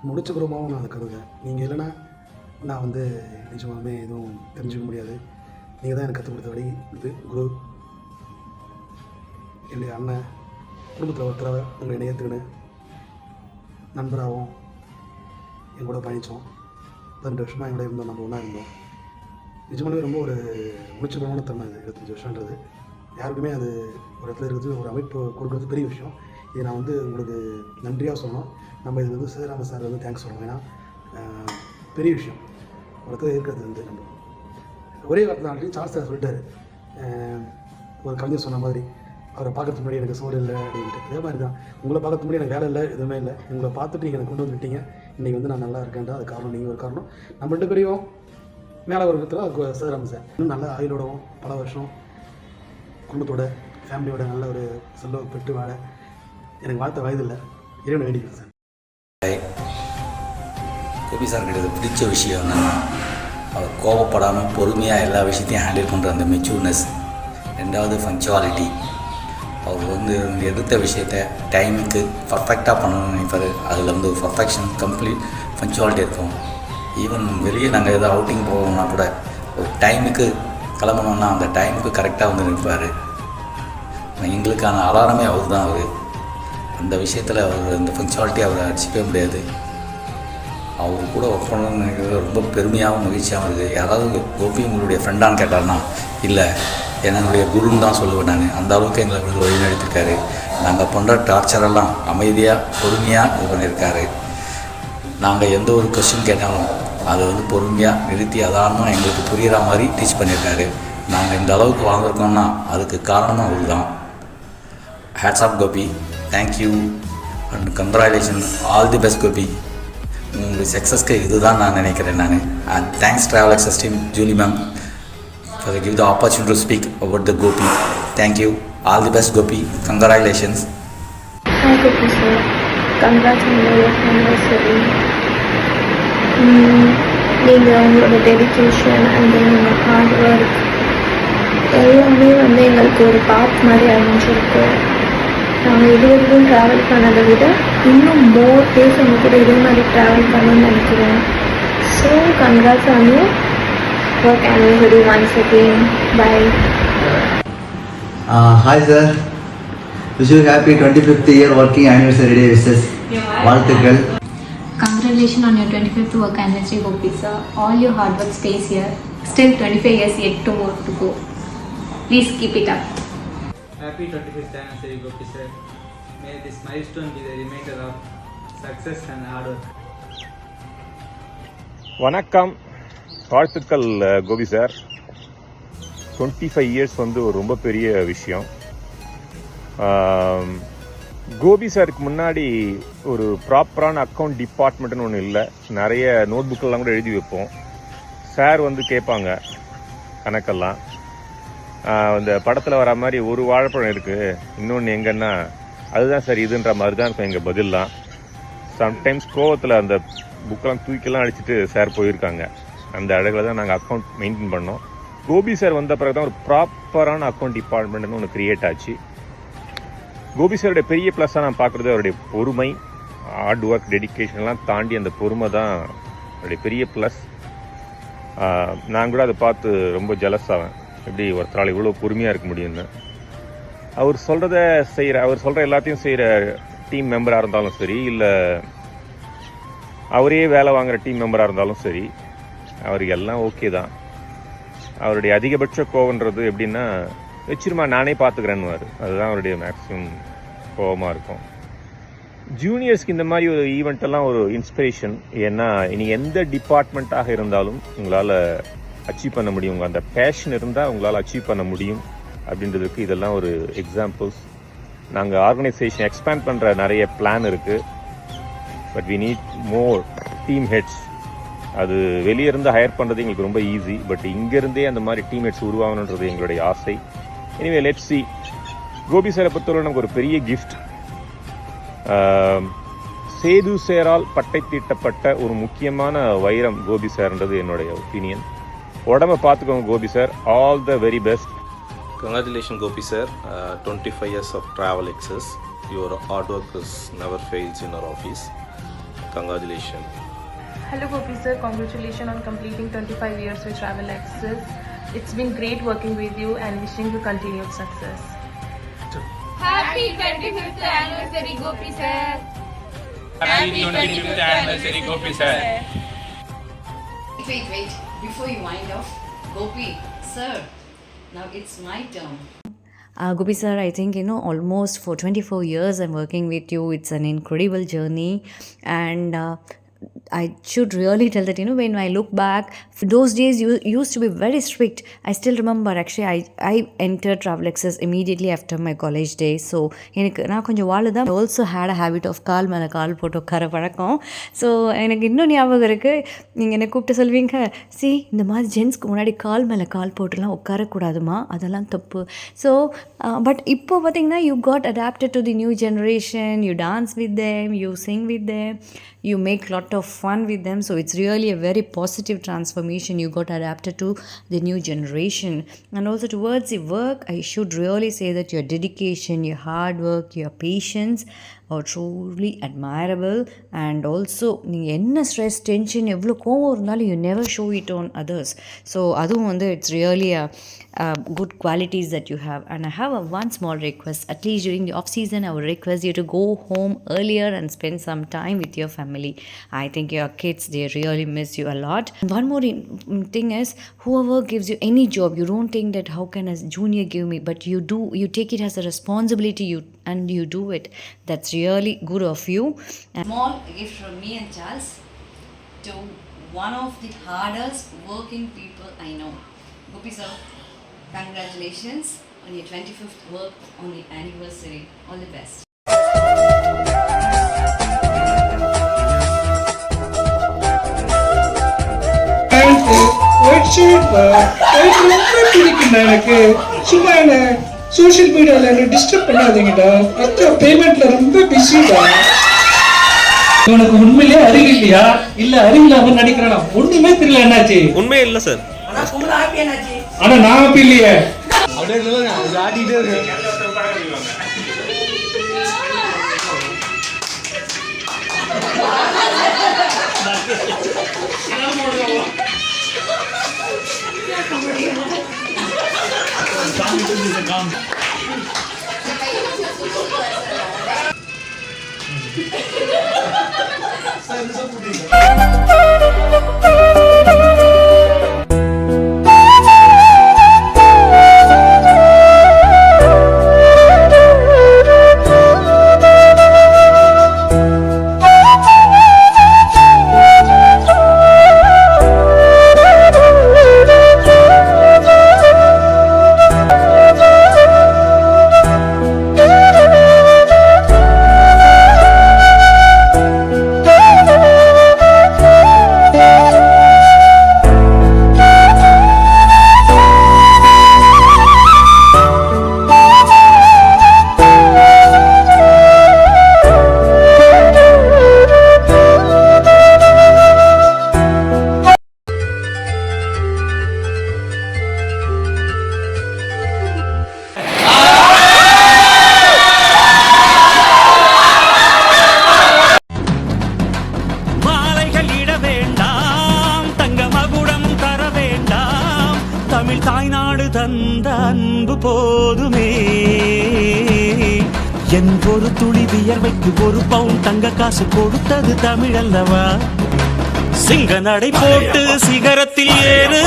முடிச்ச குருமாவும் நான் அதை கருதுகிறேன். நீங்கள் இல்லைன்னா நான் வந்து நிஜமாலுமே எதுவும் தெரிஞ்சுக்க முடியாது. நீங்கள் தான் எனக்கு கற்றுக் கொடுத்த வழி இது குரு. என்னுடைய அண்ணன் குடும்பத்தில் ஒருத்தரவை உங்களை என்னை ஏற்றுக்கின்னு நண்பராகவும் என் கூட பயணித்தோம். 12 வருஷமாக என் கூட இருந்தோம், நம்ம ஒன்றா இருந்தோம். நிஜமாலுமே ரொம்ப ஒரு உணர்ச்சிகரமான தருணம் இது. 25 வருஷன்றது யாருக்குமே அது ஒரு இடத்துல இருக்கிறது, ஒரு அமைப்பு கொடுக்குறது பெரிய விஷயம். இது நான் வந்து உங்களுக்கு நன்றியாக சொல்லணும். நம்ம இது வந்து சேராம சார் வந்து தேங்க்ஸ் சொல்லணும். ஏன்னா பெரிய விஷயம் ஒரு இடத்துல இருக்கிறது வந்து நம்ம ஒரே வார்த்தை ஆல்ரெடி சார்ஸ் சார் சொல்லிட்டாரு. ஒரு கவிஞர் சொன்ன மாதிரி அவரை பார்க்கறதுக்கு முன்னாடி எனக்கு சோறு இல்லை அப்படின்ட்டு. அதே மாதிரி தான் உங்களை பார்க்கறதுக்கு முன்னாடி எனக்கு வேலை இல்லை, எதுவுமே இல்லை. உங்களை பார்த்துட்டு நீங்கள் எனக்கு கொண்டு வந்துட்டீங்க. இன்றைக்கி வந்து நான் நல்லா இருக்கேன்டா, அது காரணம் நீங்கள் ஒரு காரணம். நம்ம 2 பேரையும் மேலே ஒரு விதத்தில் சேராம சார் இன்னும் நல்ல ஆயுளோடவும் பல வருஷம் குடும்பத்தோட ஃபேமிலியோட நல்ல ஒரு செல்வ பெற்று வாழ எனக்கு வாழ்த்த வயதில்லை. இறைவனை வேண்டிக்கிறேன் சார். கோபி சார் கிட்ட பிடிச்ச விஷயம் என்னன்னா அவர் கோபப்படாமல் பொறுமையாக எல்லா விஷயத்தையும் ஹேண்டில் பண்ணுற அந்த மெச்சூர்னஸ். 2வது பங்க்சுவாலிட்டி. அவர் வந்து எடுத்த விஷயத்தை டைமுக்கு பர்ஃபெக்டாக பண்ணணும்னு நினைப்பார். அதில் வந்து ஒரு பர்ஃபெக்ஷன் கம்ப்ளீட் பங்க்சுவாலிட்டி இருக்கும். ஈவன் வெளியே நாங்கள் எதாவது அவுட்டிங் போகணும்னா கூட ஒரு டைமுக்கு கிளம்பணுன்னா அந்த டைமுக்கு கரெக்டாக வந்து நிற்பார். எங்களுக்கான அலாரமே அவர் தான். அவர் அந்த விஷயத்தில் அவர் அந்த பங்க்சுவாலிட்டி அவரை அடிச்சிக்கவே முடியாது. அவர் கூட ஒர்க் பண்ணணும்னு நினைக்கிறது ரொம்ப பெருமையாகவும் மகிழ்ச்சியாகவும் இருக்குது. யாராவது கோபி உங்களுடைய ஃப்ரெண்டான்னு கேட்டார்னா இல்லை என்னுடைய குருன்னு தான் சொல்லுவேன் நான். அந்த அளவுக்கு எங்களை வந்து வழிநடத்திருக்காரு. நாங்கள் பண்ணுற டார்ச்சரெல்லாம் அமைதியாக பொறுமையாக இது பண்ணியிருக்காரு. நாங்கள் எந்த ஒரு கொஸ்டின் கேட்டாலும் அதை வந்து பொறுமையாக நிறுத்தி அதாரணமாக எங்களுக்கு புரிகிற மாதிரி டீச் பண்ணியிருக்காரு. நாங்கள் இந்த அளவுக்கு வாங்கியிருக்கோம்னா அதுக்கு காரணமும் அவர் தான். Hats off Gopi, thank you and congratulation, all the best Gopi. உங்களுடைய சக்ஸஸ்க்கு இதுதான் நான் நினைக்கிறேன். நான் and thanks travel access team, Julie ma'am for give the opportunity to speak about the Gopi. Thank you. All the best Gopi. Congratulations. Hi Gopi sir. Congrats on your anniversary. நீங்கள் உங்களோட dedication and உங்களோட hard work எல்லாமே வந்து எங்களுக்கு ஒரு பாத் மாதிரி அமைஞ்சிருக்கு. நாங்கள் இது வரைக்கும் ட்ராவல் பண்ணதை விட இன்னும் மோர் டேஸ் அவங்க கூட இதே மாதிரி ட்ராவல் பண்ணணும்னு நினைக்கிறேன். So congrats on you work anniversary once again. Bye. Hi sir. Wish you happy 25th year working anniversary day wishes. வாழ்த்துக்கள். Congratulations on your 25th work anniversary, Gopi sir. All your hard work stays here. Still 25 years yet to more to go. Please keep it up. Happy 25th anniversary, Gopi sir. May this milestone be the reminder of success and hard work. வணக்கம், வாழ்த்துக்கள் Gopi sir. 25 years வந்து ஒரு ரொம்ப பெரிய விஷயம். கோபி சாருக்கு முன்னாடி ஒரு ப்ராப்பரான அக்கௌண்ட் டிபார்ட்மெண்ட்னு ஒன்று இல்லை. நிறைய நோட் புக்கெல்லாம் கூட எழுதி வைப்போம். சார் வந்து கேட்பாங்க கணக்கெல்லாம். அந்த படத்தில் வர மாதிரி ஒரு வாழைப்பழம் இருக்குது, இன்னொன்று எங்கன்னா அதுதான் சார் இதுன்ற மாதிரி தான் இருக்கும் எங்கள் பதிலாம். சம்டைம்ஸ் கோவத்தில் அந்த புக்கெல்லாம் தூக்கிலாம் அடிச்சுட்டு சார் போயிருக்காங்க. அந்த அழகில் தான் நாங்கள் அக்கௌண்ட் மெயின்டைன் பண்ணோம். கோபி சார் வந்த பிறகு தான் ஒரு ப்ராப்பரான அக்கௌண்ட் டிபார்ட்மெண்ட்னு ஒன்று க்ரியேட் ஆச்சு. கோபி சாருடைய பெரிய ப்ளஸ்ஸாக நான் பார்க்குறது அவருடைய பொறுமை, ஹார்ட் ஒர்க், டெடிக்கேஷன்லாம் தாண்டி அந்த பொறுமை தான் அவருடைய பெரிய ப்ளஸ். நான் கூட அதை பார்த்து ரொம்ப ஜெலஸ் ஆவேன், எப்படி ஒருத்தரால் இவ்வளோ பொறுமையாக இருக்க முடியும்னு. அவர் சொல்கிற எல்லாத்தையும் செய்கிற டீம் மெம்பராக இருந்தாலும் சரி, இல்லை அவரே வேலை வாங்குகிற டீம் மெம்பராக இருந்தாலும் சரி, அவருக்கு எல்லாம் ஓகே தான். அவருடைய அதிகபட்ச கோவன்றது எப்படின்னா, வச்சிருமா நானே பார்த்துக்கிறேன்னுவார். அதுதான் அவருடைய மேக்ஸிமம் கோவமாக இருக்கும். ஜூனியர்ஸ்க்கு இந்த மாதிரி ஒரு ஈவெண்ட்டெல்லாம் ஒரு இன்ஸ்பிரேஷன். ஏன்னா இனி எந்த டிபார்ட்மெண்ட்டாக இருந்தாலும் உங்களால் அச்சீவ் பண்ண முடியும். உங்கள் அந்த பேஷன் இருந்தால் உங்களால் அச்சீவ் பண்ண முடியும் அப்படின்றதுக்கு இதெல்லாம் ஒரு எக்ஸாம்பிள்ஸ். நாங்கள் ஆர்கனைசேஷன் எக்ஸ்பேண்ட் பண்ணுற நிறைய பிளான் இருக்குது. But we need more team heads. அது வெளியே இருந்து ஹையர் பண்ணுறது எங்களுக்கு ரொம்ப ஈஸி. பட் இங்கேருந்தே அந்த மாதிரி டீம் ஹெட்ஸ் உருவாகணுன்றது எங்களுடைய ஆசை. Anyway let's see. கோபி சாரை பொறுத்தவரை நமக்கு ஒரு பெரிய கிஃப்ட். சேது சேரால் பட்டை தீட்டப்பட்ட ஒரு முக்கியமான வைரம் கோபி சார்ன்றது என்னுடைய ஒப்பீனியன். உடம்பை பார்த்துக்கோங்க Gopi sir. All the very best. Congratulations Gopi sir, 25 years of travel excess. Your hard work is never fails in our office. Congratulations. Hello Gopi sir, congratulations on completing 25 years with Travel Access. It's been great working with you and wishing you continued success. Happy 25th anniversary Gopi sir. Happy 25th anniversary Gopi sir. Wait. Before you wind off, Gopi sir, now it's my turn. Gopi sir, I think, almost for 24 years I'm working with you. It's an incredible journey, and I should really tell that, when I look back, those days you used to be very strict. I still remember, actually, I entered Travel Access immediately after my college days. So, நான் கொஞ்சம் வாழுதான். I also had a habit of கால் மேலே கால் போட்டு உட்கார பழக்கம். So எனக்கு இன்னும் ஞாபகம் இருக்குது, நீங்கள் என்னை கூப்பிட்டு சொல்வீங்க, இந்த மாதிரி ஜென்ஸ்க்கு முன்னாடி கால் மேலே கால் போட்டுலாம் உட்காரக்கூடாதுமா, அதெல்லாம் தப்பு. ஸோ பட் இப்போ பார்த்தீங்கன்னா, you got adapted to the new generation, you dance with them, you sing with them, you make lot of fun with them. So it's really a very positive transformation. You got adapted to the new generation. And also towards the work, I should really say that your dedication, your hard work, your patience are truly admirable. And also நீங்கள் என்ன stress tension எவ்வளோ கோவம் இருந்தாலும் you never show it on others. So அதுவும் வந்து it's really a good qualities that you have. And I have one small request. At least during the off season, I would request you to go home earlier and spend some time with your family. I think your kids, they really miss you a lot. One more thing is, whoever gives you any job, you don't think that how can a junior give me, but you take it as a responsibility, and you do it. That's really good of you. Small gift from me and Charles to one of the hardest working people I know. Gopi sir, congratulations on your 25th work on the anniversary. All the best. எனக்கு சும்மா என்ன social மீடியாவில் என்ன disturb பண்ணாதீங்கடா. அக்கா பேமெண்ட்ல ரொம்ப பிஸிடா. உனக்கு உண்மையிலே அறிவு இல்லையா இல்ல அறிவில்லாம நடிக்கிறானா? ஒண்ணுமே தெரியல. என்னாச்சு? உண்மையே இல்லை சார். ஆனா நான் அப்படி இல்லையே. தமிழ் தாய்நாடு தந்த அன்பு போதுமே. என் ஒரு துளி வியர்வைக்கு ஒரு பவுன் தங்க காசு கொடுத்தது தமிழ் அல்லவா? சிங்க நடை போட்டு சிகரத்தில் ஏறு.